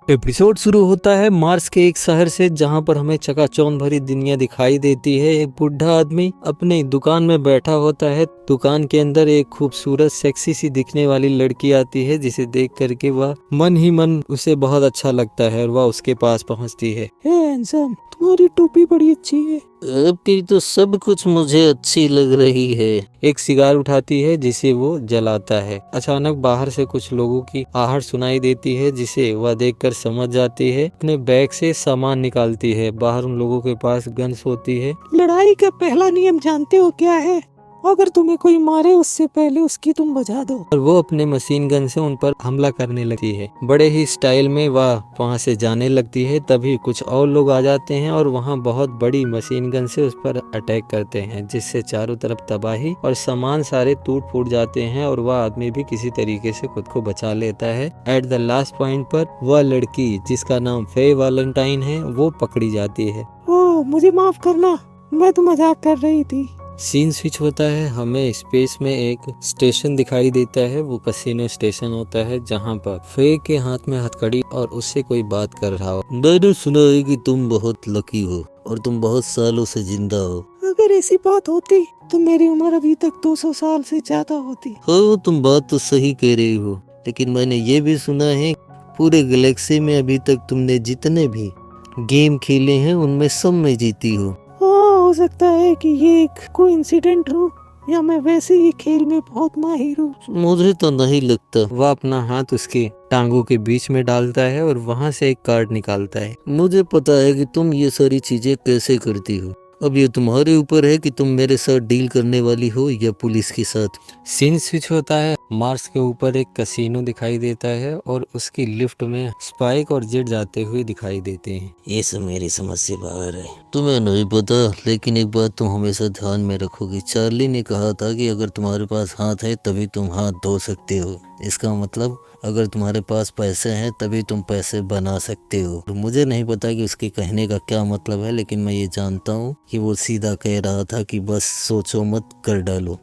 Episode शुरू होता है मार्स के एक शहर से, जहां पर हमें चकाचौंध भरी दुनिया दिखाई देती है। एक बुढ़ा आदमी अपनी दुकान में बैठा होता है। दुकान के अंदर एक खूबसूरत सेक्सी सी दिखने वाली लड़की आती है, जिसे देख करके वह मन ही मन उसे बहुत अच्छा लगता है और वह उसके पास पहुंचती है। हे हैंडसम, तुम्हारी टोपी बड़ी अच्छी है। आपकी तो सब कुछ मुझे अच्छी लग रही है। एक सिगार उठाती है जिसे वो जलाता है। अचानक बाहर से कुछ लोगों की आहट सुनाई देती है, जिसे वह देखकर समझ जाती है। अपने बैग से सामान निकालती है। बाहर उन लोगों के पास गन्स होती है। लड़ाई का पहला नियम जानते हो क्या है? अगर तुम्हें कोई मारे उससे पहले उसकी तुम बजा दो। और वो अपने मशीन गन से उन पर हमला करने लगती है। बड़े ही स्टाइल में वह वहां से जाने लगती है। तभी कुछ और लोग आ जाते हैं और वहां बहुत बड़ी मशीन गन से उस पर अटैक करते हैं, जिससे चारों तरफ तबाही और सामान सारे टूट फूट जाते हैं और वह आदमी भी किसी तरीके से खुद को बचा लेता है। एट द लास्ट पॉइंट पर वह लड़की, जिसका नाम फे वैलेंटाइन है, वो पकड़ी जाती है। ओह, मुझे माफ करना, मैं तो मजाक कर रही थी। सीन स्विच होता है। हमें स्पेस में एक स्टेशन दिखाई देता है। वो कैसीनो स्टेशन होता है, जहाँ पर फे के हाथ में हथकड़ी और उससे कोई बात कर रहा हो। मैंने सुना है कि तुम बहुत लकी हो और तुम बहुत सालों से जिंदा हो। अगर ऐसी बात होती तो मेरी उम्र अभी तक 200 साल से ज्यादा होती। हाँ, तुम बात तो सही कह रही हो, लेकिन मैंने ये भी सुना है पूरे गैलेक्सी में अभी तक तुमने जितने भी गेम खेले हैं उनमें सब में जीती हो। हो सकता है कि ये एक कोइंसिडेंट हो, या मैं वैसे ही खेल में बहुत माहिर हूँ। मुझे तो नहीं लगता। वह अपना हाथ उसके टांगों के बीच में डालता है और वहाँ से एक कार्ड निकालता है। मुझे पता है कि तुम ये सारी चीजें कैसे करती हो। अब ये तुम्हारे ऊपर है कि तुम मेरे साथ डील करने वाली हो या पुलिस के साथ। सीन स्विच होता है। मार्स के ऊपर एक कैसीनो दिखाई देता है और उसकी लिफ्ट में स्पाइक और जेट जाते हुए दिखाई देते हैं। ये सब मेरी समझ से बाहर है। तुम्हें नहीं पता, लेकिन एक बात तुम हमेशा ध्यान में रखोगी। चार्ली ने कहा था कि अगर तुम्हारे पास हाथ है तभी तुम हाथ धो सकते हो। इसका मतलब अगर तुम्हारे पास पैसे हैं तभी तुम पैसे बना सकते हो। मुझे नहीं पता कि उसके कहने का क्या मतलब है, लेकिन मैं ये जानता हूँ कि वो सीधा कह रहा था कि बस सोचो मत, कर डालो।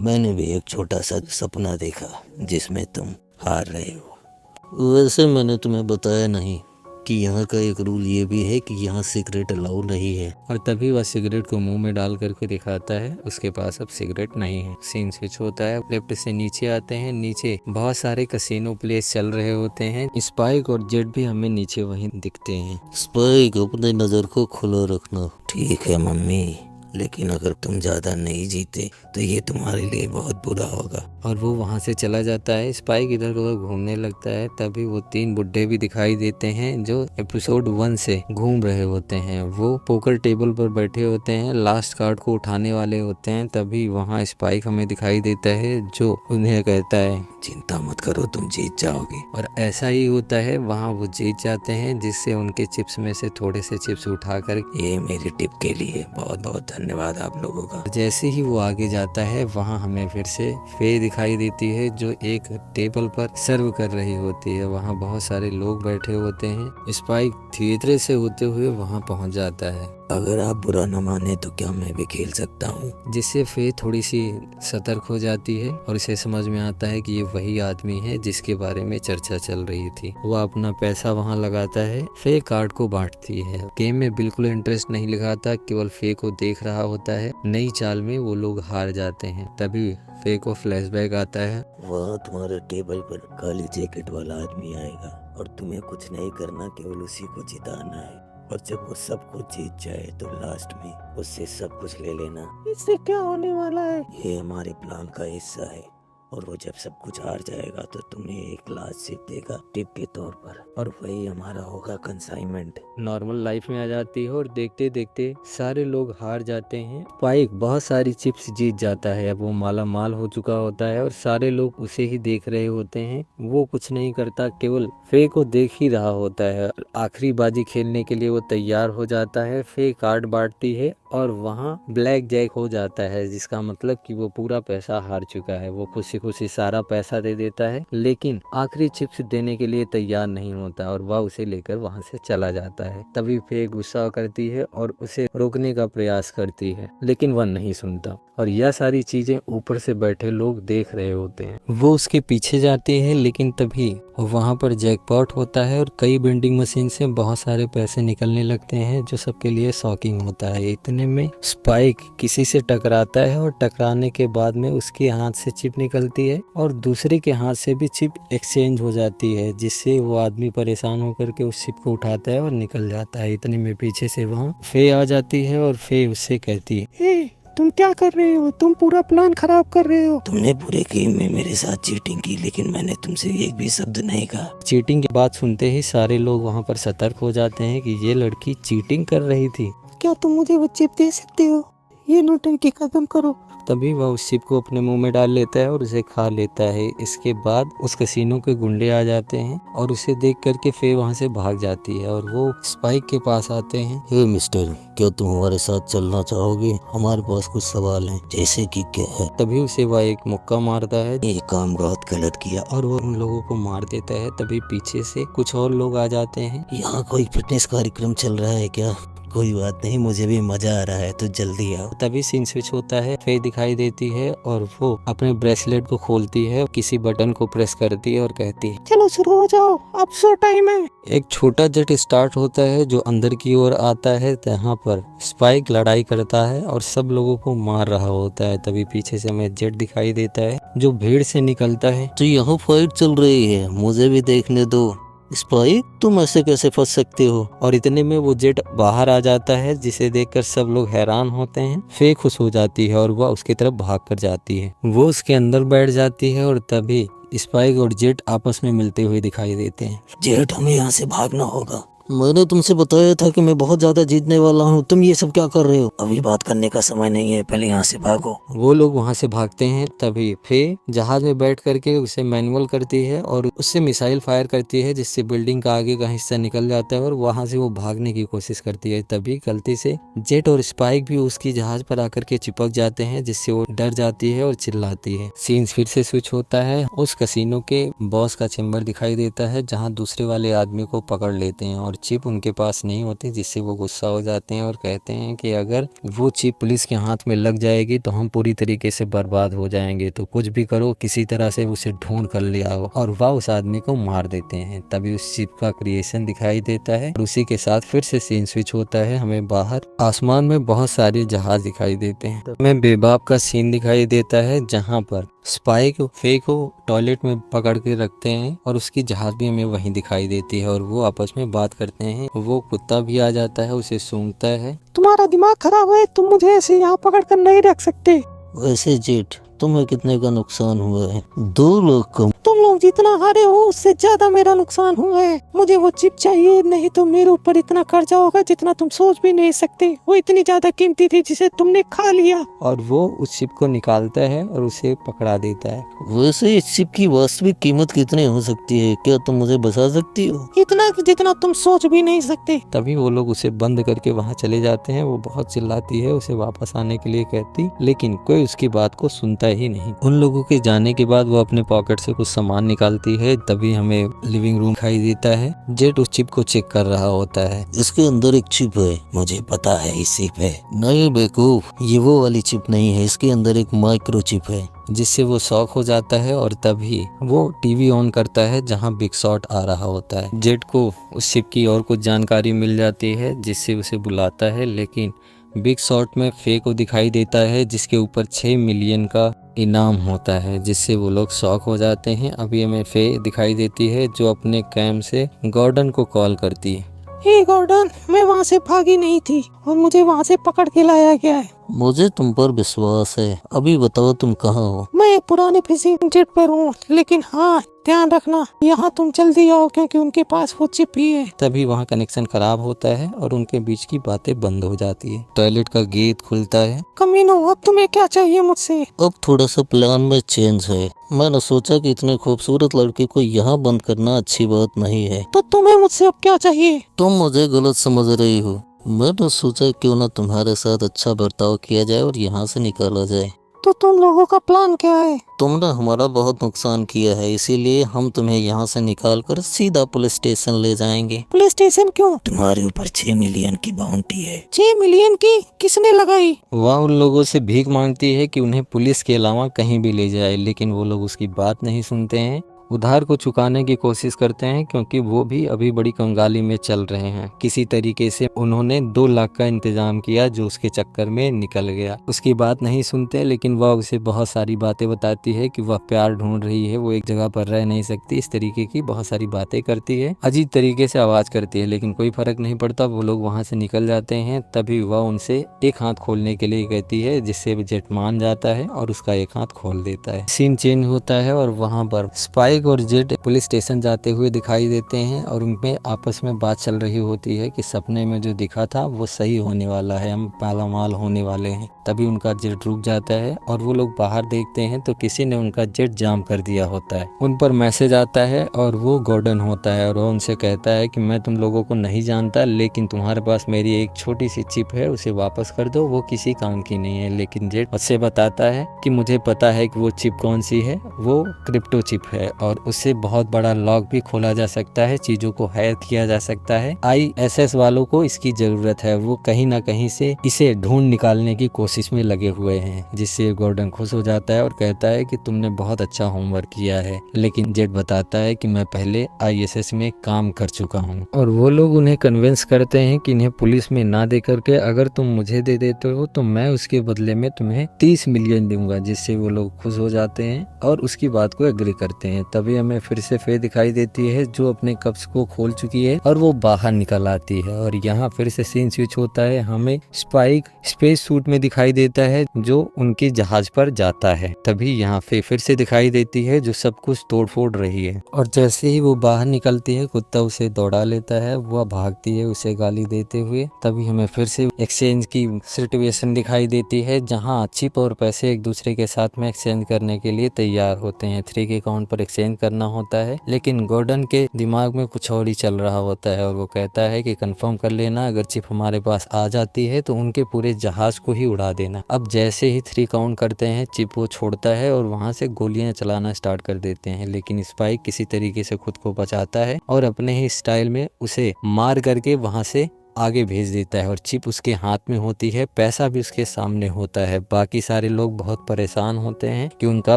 मैंने भी एक छोटा सा सपना देखा जिसमें तुम हार रहे हो। वैसे मैंने तुम्हें बताया नहीं कि यहाँ का एक रूल ये भी है कि यहाँ सिगरेट अलाउ नहीं है। और तभी वह सिगरेट को मुंह में डाल करके दिखाता है। उसके पास अब सिगरेट नहीं है। सीन स्विच होता है। लेफ्ट से नीचे आते हैं। नीचे बहुत सारे कैसीनो प्लेस चल रहे होते हैं। स्पाइक और जेट भी हमें नीचे वहीं दिखते हैं। स्पाइक, अपने नजर को खुला रखना। ठीक है मम्मी, लेकिन अगर तुम ज्यादा नहीं जीते तो ये तुम्हारे लिए बहुत बुरा होगा। और वो वहाँ से चला जाता है। स्पाइक इधर उधर घूमने लगता है। तभी वो 3 बुड्ढे भी दिखाई देते हैं जो एपिसोड 1 से घूम रहे होते हैं। वो पोकर टेबल पर बैठे होते हैं, लास्ट कार्ड को उठाने वाले होते हैं। तभी वहाँ स्पाइक हमें दिखाई देता है, जो उन्हें कहता है चिंता मत करो, तुम जीत जाओगे। और ऐसा ही होता है। वहाँ वो जीत जाते हैं, जिससे उनके चिप्स में से थोड़े से चिप्स उठाकर, ये मेरी टिप के लिए बहुत बहुत धन्यवाद आप लोगों का। जैसे ही वो आगे जाता है, वहाँ हमें फिर से फे दिखाई देती है, जो एक टेबल पर सर्व कर रही होती है। वहाँ बहुत सारे लोग बैठे होते हैं। स्पाइक थिएटर से होते हुए वहाँ पहुँच जाता है। अगर आप बुरा न माने तो क्या मैं भी खेल सकता हूँ? जिससे फे थोड़ी सी सतर्क हो जाती है और इसे समझ में आता है कि ये वही आदमी है जिसके बारे में चर्चा चल रही थी। वह अपना पैसा वहाँ लगाता है। फे कार्ड को बांटती है। गेम में बिल्कुल इंटरेस्ट नहीं लगाता, केवल फे को देख रहा होता है। नई चाल में वो लोग हार जाते हैं। तभी फे को फ्लैशबैक आता है। वहाँ तुम्हारे टेबल पर काली जैकेट वाला आदमी आएगा और तुम्हें कुछ नहीं करना, केवल उसी को जिताना है। और जब वो सब कुछ जीत जाए तो लास्ट में उससे सब कुछ ले लेना। इससे क्या होने वाला है? ये हमारे प्लान का हिस्सा है। और वो जब सब कुछ हार जाएगा तो तुम्हें एक लास्ट सिप देगा टिप के तौर पर, और वही हमारा होगा कंसाइनमेंट। नॉर्मल लाइफ में आ जाती है और देखते देखते सारे लोग हार जाते हैं। स्पाइक बहुत सारी चिप्स जीत जाता है। अब वो माला माल हो चुका होता है और सारे लोग उसे ही देख रहे होते हैं। वो कुछ नहीं करता, केवल फे को देख ही रहा होता है। आखिरी बाजी खेलने के लिए वो तैयार हो जाता है। फे कार्ड बांटती है और वहाँ ब्लैक जैक हो जाता है, जिसका मतलब कि वो पूरा पैसा हार चुका है। वो खुद से उसे सारा पैसा दे देता है, लेकिन आखिरी चिप्स देने के लिए तैयार नहीं होता और वह उसे लेकर वहाँ से चला जाता है। तभी फे गुस्सा करती है और उसे रोकने का प्रयास करती है, लेकिन वह नहीं सुनता और यह सारी चीजें ऊपर से बैठे लोग देख रहे होते हैं। वो उसके पीछे जाती है, लेकिन तभी वहाँ पर जैकपॉट होता है और कई वेंडिंग मशीन से बहुत सारे पैसे निकलने लगते हैं, जो सबके लिए शॉकिंग होता है। इतने में स्पाइक किसी से टकराता है और टकराने के बाद में उसके हाथ से चिप निकलती है और दूसरे के हाथ से भी चिप एक्सचेंज हो जाती है, जिससे वो आदमी परेशान होकर के उस चिप को उठाता है और निकल जाता है। इतने में पीछे से वहाँ फे आ जाती है और फे उससे कहती है, तुम क्या कर रहे हो? तुम पूरा प्लान खराब कर रहे हो। तुमने पूरे गेम में मेरे साथ चीटिंग की, लेकिन मैंने तुमसे एक भी शब्द नहीं कहा। चीटिंग की बात सुनते ही सारे लोग वहाँ पर सतर्क हो जाते हैं कि ये लड़की चीटिंग कर रही थी। क्या तुम मुझे वो चिप दे सकते हो? ये नौटंकी खत्म करो। तभी वह उस चिप को अपने मुंह में डाल लेता है और उसे खा लेता है। इसके बाद उस कैसीनो के गुंडे आ जाते हैं और उसे देख करके फे वहाँ से भाग जाती है और वो स्पाइक के पास आते हैं। हे मिस्टर, क्या तुम हमारे साथ चलना चाहोगे? हमारे पास कुछ सवाल हैं। जैसे कि क्या है? तभी उसे वह एक मुक्का मारता है। ये काम बहुत गलत किया। और वो उन लोगों को मार देता है। तभी पीछे से कुछ और लोग आ जाते हैं। यहाँ कोई फिटनेस कार्यक्रम चल रहा है क्या? कोई बात नहीं, मुझे भी मजा आ रहा है, तो जल्दी आओ। तभी सीन स्विच होता है। फे दिखाई देती है और वो अपने ब्रेसलेट को खोलती है, किसी बटन को प्रेस करती है और कहती है, चलो शुरू हो जाओ, अब शो टाइम है। एक छोटा जेट स्टार्ट होता है जो अंदर की ओर आता है। यहाँ पर स्पाइक लड़ाई करता है और सब लोगों को मार रहा होता है। तभी पीछे से हमें जेट दिखाई देता है जो भीड़ से निकलता है। तो यहाँ फाइट चल रही है, मुझे भी देखने दो। स्पाइक, तुम ऐसे कैसे फंस सकते हो? और इतने में वो जेट बाहर आ जाता है, जिसे देखकर सब लोग हैरान होते हैं। फे खुश हो जाती है और वह उसकी तरफ भाग कर जाती है। वो उसके अंदर बैठ जाती है और तभी स्पाइक और जेट आपस में मिलते हुए दिखाई देते हैं। जेट, हमें यहाँ से भागना होगा। मैंने तुमसे बताया था कि मैं बहुत ज्यादा जीतने वाला हूँ, तुम ये सब क्या कर रहे हो? अभी बात करने का समय नहीं है, पहले यहाँ से भागो। वो लोग वहाँ से भागते हैं। तभी फे जहाज में बैठ करके उसे मैनुअल करती है और उससे मिसाइल फायर करती है, जिससे बिल्डिंग का आगे का हिस्सा निकल जाता है और वहाँ से वो भागने की कोशिश करती है। तभी गलती से जेट और स्पाइक भी उसकी जहाज पर आकर के चिपक जाते हैं, जिससे वो डर जाती है और चिल्लाती है। सीन फिर से स्विच होता है। उस कैसीनो के बॉस का चेम्बर दिखाई देता है, जहाँ दूसरे वाले आदमी को पकड़ लेते हैं और चिप उनके पास नहीं होती, जिससे वो गुस्सा हो जाते हैं और कहते हैं कि अगर वो चिप पुलिस के हाथ में लग जाएगी तो हम पूरी तरीके से बर्बाद हो जाएंगे, तो कुछ भी करो, किसी तरह से उसे ढूंढ कर ले आओ। और वह उस आदमी को मार देते हैं। तभी उस चिप का क्रिएशन दिखाई देता है और उसी के साथ फिर से सीन स्विच होता है। हमें बाहर आसमान में बहुत सारे जहाज दिखाई देते हैं। हमें बेबाब का सीन दिखाई देता है, जहाँ पर स्पाइक फे को टॉयलेट में पकड़ के रखते हैं और उसकी जहाज भी हमें वहीं दिखाई देती है और वो आपस में बात करते हैं। वो कुत्ता भी आ जाता है, उसे सूंघता है। तुम्हारा दिमाग खराब है, तुम मुझे ऐसे यहाँ पकड़ कर नहीं रख सकते। वैसे जेट, तुम्हें कितने का नुकसान हुआ है? 2 लाख का। तुम लोग जितना हारे हो उससे ज्यादा मेरा नुकसान हुआ है। मुझे वो चिप चाहिए, नहीं तो मेरे ऊपर इतना कर्जा होगा जितना तुम सोच भी नहीं सकते। वो इतनी ज्यादा कीमती थी जिसे तुमने खा लिया। और वो उस चिप को निकालता है और उसे पकड़ा देता है। वैसे इस चिप की वास्तविक कीमत कितनी हो सकती है? क्या तुम मुझे बता सकती हो? इतना कि जितना तुम सोच भी नहीं सकते। तभी वो लोग उसे बंद करके वहाँ चले जाते हैं। वो बहुत चिल्लाती है, उसे वापस आने के लिए कहती, लेकिन कोई उसकी बात को सुनता ही नहीं। उन लोगों के जाने के बाद वो अपने पॉकेट से कुछ सामान निकालती है। तभी हमें लिविंग रूम दिखाई देता है। जेट उस चिप को चेक कर रहा होता है। इसके अंदर एक चिप है, मुझे पता है ये चिप है। नहीं बेवकूफ, ये वो वाली चिप नहीं है, इसके अंदर एक माइक्रो चिप है। जिससे वो शॉक हो जाता है और तभी वो टीवी ऑन करता है, जहां बिग शॉट आ रहा होता है। जेट को उस शिप की और कुछ जानकारी मिल जाती है, जिससे उसे बुलाता है, लेकिन बिग शॉट में फे को दिखाई देता है, जिसके ऊपर 6 मिलियन का इनाम होता है, जिससे वो लोग शॉक हो जाते हैं। अभी हमें फे दिखाई देती है, जो अपने कैम से गॉर्डन को कॉल करती है। हे गॉर्डन, मैं वहाँ से भागी नहीं थी और मुझे वहाँ से पकड़ के लाया गया है। मुझे तुम पर विश्वास है। अभी बताओ तुम कहाँ हो? मैं एक पुराने फिशिंग जेट पर हूँ, लेकिन हाँ ध्यान रखना यहाँ तुम जल्दी आओ, क्योंकि उनके पास वो चिप ही है। तभी वहाँ कनेक्शन खराब होता है और उनके बीच की बातें बंद हो जाती है। टॉयलेट का गेट खुलता है। कमीनो, अब तुम्हें क्या चाहिए मुझसे? अब थोड़ा सा प्लान में चेंज है। मैंने सोचा कि इतने खूबसूरत लड़के को यहाँ बंद करना अच्छी बात नहीं है। तो तुम्हें मुझसे अब क्या चाहिए? तुम मुझे गलत समझ रही हो। मैंने सोचा क्यों ना तुम्हारे साथ अच्छा बर्ताव किया जाए और यहाँ से निकाला जाए। तो तुम लोगों का प्लान क्या है? तुमने हमारा बहुत नुकसान किया है, इसीलिए हम तुम्हें यहाँ से निकाल कर सीधा पुलिस स्टेशन ले जाएंगे। पुलिस स्टेशन क्यों? तुम्हारे ऊपर 6 मिलियन की बाउंटी है। 6 मिलियन की? किसने लगाई? वह उन लोगों से भीख मांगती है कि उन्हें पुलिस के अलावा कहीं भी ले जाए, लेकिन वो लोग उसकी बात नहीं सुनते हैं। उधार को चुकाने की कोशिश करते हैं क्योंकि वो भी अभी बड़ी कंगाली में चल रहे हैं। किसी तरीके से उन्होंने 2 लाख का इंतजाम किया जो उसके चक्कर में निकल गया। उसकी बात नहीं सुनते, लेकिन वह उसे बहुत सारी बातें बताती है कि वह प्यार ढूंढ रही है, वो एक जगह पर रह नहीं सकती। इस तरीके की बहुत सारी बातें करती है, अजीब तरीके से आवाज करती है, लेकिन कोई फर्क नहीं पड़ता। वो लोग वहाँ से निकल जाते हैं। तभी वह उनसे एक हाथ खोलने के लिए कहती है, जिससे जेट मान जाता है और उसका एक हाथ खोल देता है। सीन चेंज होता है और वहाँ पर स्पाइक और जेट पुलिस स्टेशन जाते हुए दिखाई देते हैं और उनमें आपस में बात चल रही होती है कि सपने में जो दिखा था वो सही होने वाला है, हम मालामाल होने वाले हैं। तभी उनका जेट रुक जाता है और वो लोग बाहर देखते हैं तो किसी ने उनका जेट जाम कर दिया होता है। उन पर मैसेज आता है और वो गॉर्डन होता है और वो उनसे कहता है कि मैं तुम लोगों को नहीं जानता, लेकिन तुम्हारे पास मेरी एक छोटी सी चिप है, उसे वापस कर दो, वो किसी काम की नहीं है। लेकिन जेट उससे बताता है कि मुझे पता है कि वो चिप कौन सी है, वो क्रिप्टो चिप है और उससे बहुत बड़ा लॉक भी खोला जा सकता है, चीजों को हैक किया जा सकता है। ISS वालों को इसकी जरूरत है, वो कहीं ना कहीं से इसे ढूंढ निकालने की कोशिश में लगे हुए हैं, जिससे गॉर्डन खुश हो जाता है और कहता है कि तुमने बहुत अच्छा होमवर्क किया है। लेकिन जेट बताता है कि मैं पहले ISS में काम कर चुका हूँ और वो लोग उन्हें कन्विंस करते हैं कि इन्हें पुलिस में ना दे करके अगर तुम मुझे दे देते हो तो मैं उसके बदले में तुम्हें 30 मिलियन दूंगा, जिससे वो लोग खुश हो जाते हैं और उसकी बात को एग्री करते हैं। तभी हमें फिर से फे दिखाई देती है जो अपने कब्ज को खोल चुकी है और वो बाहर निकल आती है और यहाँ फिर से सीन स्विच होता है। हमें स्पाइक स्पेस सूट में दिखाई देता है जो उनके जहाज पर जाता है। तभी यहाँ फे फिर से दिखाई देती है जो सब कुछ तोड़ फोड़ रही है और जैसे ही वो बाहर निकलती है कुत्ता उसे दौड़ा लेता है, वह भागती है उसे गाली देते हुए। तभी हमें फिर से एक्सचेंज की सिचुएशन दिखाई देती है जहाँ चिप और पैसे एक दूसरे के साथ में एक्सचेंज करने के लिए तैयार होते हैं। 3 के अकाउंट पर एक्सचेंज करना होता है, लेकिन गॉर्डन के दिमाग में कुछ और ही चल रहा होता है और वो कहता है कि कंफर्म कर लेना, अगर चिप हमारे पास आ जाती है तो उनके पूरे जहाज को ही उड़ा देना। अब जैसे ही 3 काउंट करते हैं चिप वो छोड़ता है और वहां से गोलियां चलाना स्टार्ट कर देते हैं, लेकिन स्पाइक किसी तरीके से खुद को बचाता है और अपने ही स्टाइल में उसे मार करके वहां से आगे भेज देता है और चिप उसके हाथ में होती है, पैसा भी उसके सामने होता है। बाकी सारे लोग बहुत परेशान होते हैं कि उनका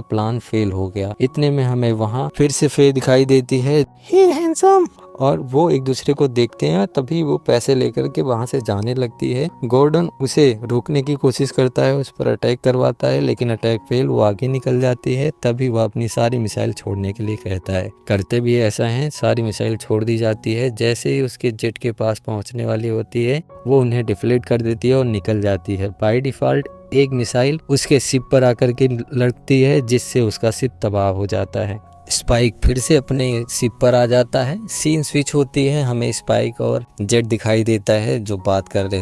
प्लान फेल हो गया। इतने में हमें वहाँ फिर से फे दिखाई देती है, हे हैंडसम, और वो एक दूसरे को देखते हैं। तभी वो पैसे लेकर के वहां से जाने लगती है। गॉर्डन उसे रोकने की कोशिश करता है, उस पर अटैक करवाता है, लेकिन अटैक फेल, वो आगे निकल जाती है। तभी वह अपनी सारी मिसाइल छोड़ने के लिए कहता है, करते भी ऐसा है, सारी मिसाइल छोड़ दी जाती है। जैसे ही उसके जेट के पास पहुंचने वाली होती है वो उन्हें डिफ्लेक्ट कर देती है और निकल जाती है। बाय डिफॉल्ट एक मिसाइल उसके शिप पर आकर के लगती है, जिससे उसका शिप तबाह हो जाता है। स्पाइक फिर से अपने शिप पर आ जाता है, सीन स्विच होती है, हमें स्पाइक और जेट दिखाई देता है जो बात कर रहे